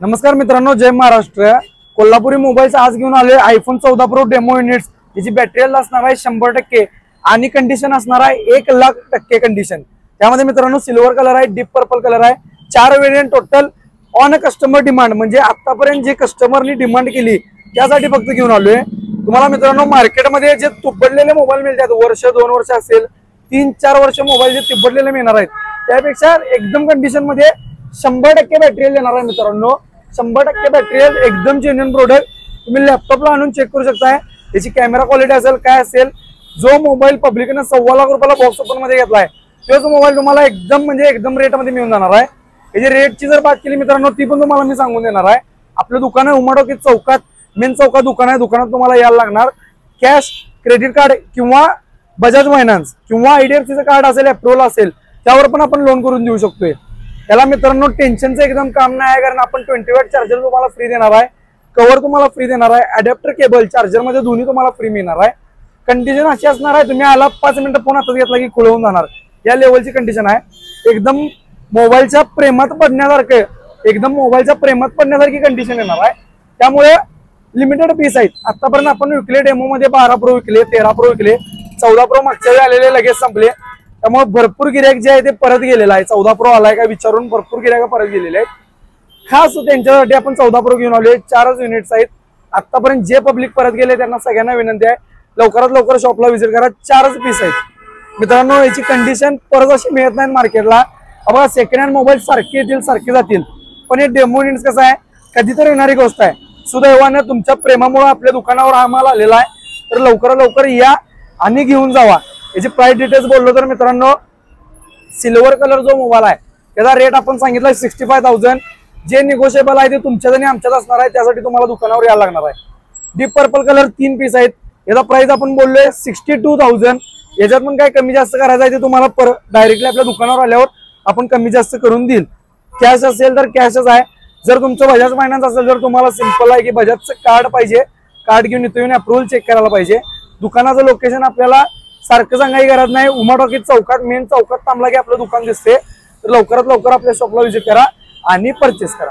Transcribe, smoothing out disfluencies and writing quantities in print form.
नमस्कार मित्रांनो, जय महाराष्ट्र। कोल्हापुरी मोबाईलचा आज घेऊन आले आयफोन 14 प्रो डेमो युनिट्स। याची बॅटरी असणार आहे 100% आणि कंडिशन असणार आहे 1,00,000% कंडिशन। त्यामध्ये मित्रांनो सिल्वर कलर आहे, डीप पर्पल कलर आहे, 4 variant total on customer demand, म्हणजे आतापर्यंत जे कस्टमरनी डिमांड केली त्यासाठी फक्त घेऊन आलोय। तुम्हाला मित्रांनो मार्केटमध्ये जे तुबडलेले मोबाईल मिळतात, वर्ष 2 वर्ष असेल, 3-4 वर्ष मोबाईल जे तुबडलेले मिळणार आहेत, त्यापेक्षा एकदम कंडिशन मध्ये 100% बॅटरी देणार आहे मित्रांनो। 100% बॅटरी, एकदम जेन्युइन प्रोडक्ट। तुम्ही लॅपटॉपला आणून चेक करू शकताय याची कॅमेरा क्वालिटी असेल काय असेल। जो मोबाईल पब्लिकने 1.25 लाख रुपयाला बॉक्स ओपन मध्ये घेतलाय तोच मोबाईल तुम्हाला एकदम रेट मध्ये मिळून जाणार आहे। याची रेटची जर बात केली मित्रांनो, ती पण तुम्हाला मी सांगून देणार आहे। आपलं दुकान आहे उमाडोकी चौकात, मेन चौकात दुकान आहे। दुकानात तुम्हाला यायला लागणार कॅश, क्रेडिट कार्ड किंवा बजाज फायनान्स किंवा आयडीएफसीचं कार्ड असेल, अप्रूव्हल असेल, त्यावर पण आपण लोन करून देऊ शकतोय। त्याला मित्रांनो टेन्शनचं एकदम काम नाही आहे, कारण आपण 20 वॅट चार्जर तुम्हाला फ्री देणार आहे, कव्हर तुम्हाला फ्री देणार आहे, अडॅप्टर केबल चार्जर मध्ये दोन्ही तुम्हाला फ्री मिळणार आहे। कंडिशन अशी असणार आहे, तुम्ही आला 5 मिनिटं फोन हातात घेतला की खुळवून जाणार, या लेवलची कंडिशन आहे। एकदम मोबाईलच्या प्रेमात पडण्यासारखं, कंडिशन येणार आहे। त्यामुळे लिमिटेड पीस आहेत। आतापर्यंत आपण विकले डेमो मध्ये 12 प्रो विकले, 13 प्रो विकले, 14 प्रो मागच्या वेळी आलेले लगेच संपले। त्यामुळे भरपूर गिरायक जे आहे ते परत गेलेला आहे। 14 प्रो आलाय का विचारून भरपूर गिरायक परत गेलेले आहेत। खास त्यांच्यासाठी आपण 14 प्रो घेऊन आलोय। 4च युनिट्स आहेत। आतापर्यंत जे पब्लिक परत गेले त्यांना सगळ्यांना विनंती आहे, लवकरात लवकर शॉपला व्हिजिट करा। 4च पीस आहेत मित्रांनो। याची कंडिशन परत अशी मिळत नाही मार्केटला। बघा, सेकंड हँड मोबाईल सारखे येतील सारखे जातील, पण हे डेमो युनिट्स कसं आहे, कधीतरी येणारी गोष्ट आहे। सुदैवाने तुमच्या प्रेमामुळे आपल्या दुकानावर हा माल आलेला आहे, तर लवकरात लवकर या आणि घेऊन जावा। याची प्राइस डिटेल्स बोललो तर मित्रांनो, सिल्वर कलर जो मोबाईल आहे त्याचा रेट आपण सांगितला 65,000। जे निगोशिएबल आहे ते तुमच्याच आणि आमच्याच असणार आहे, त्यासाठी तुम्हाला दुकानावर यायला लागणार आहे। डीप पर्पल कलर 3 पीस आहेत। याचा प्राइस आपण बोललोय 62,000। याच्यात पण काय कमी जास्त करायचं आहे ते तुम्हाला डायरेक्टली आपल्या दुकानावर आल्यावर आपण कमी जास्त करून देईल। कॅश असेल तर कॅशच आहे। जर तुमचं बजाज फायनान्स असेल, जर तुम्हाला सिंपल आहे की बजाजचं कार्ड पाहिजे, कार्ड घेऊन येऊन अप्रूव्हल चेक करायला पाहिजे। दुकानाचं लोकेशन आपल्याला सारखं सांगायची गरज नाही, उमाडोकी चौकात, मेन चौकात थांबला की आपलं दुकान दिसते। तर लवकरात लवकर आपल्या शॉपला व्हिजिट करा आणि परचेस करा।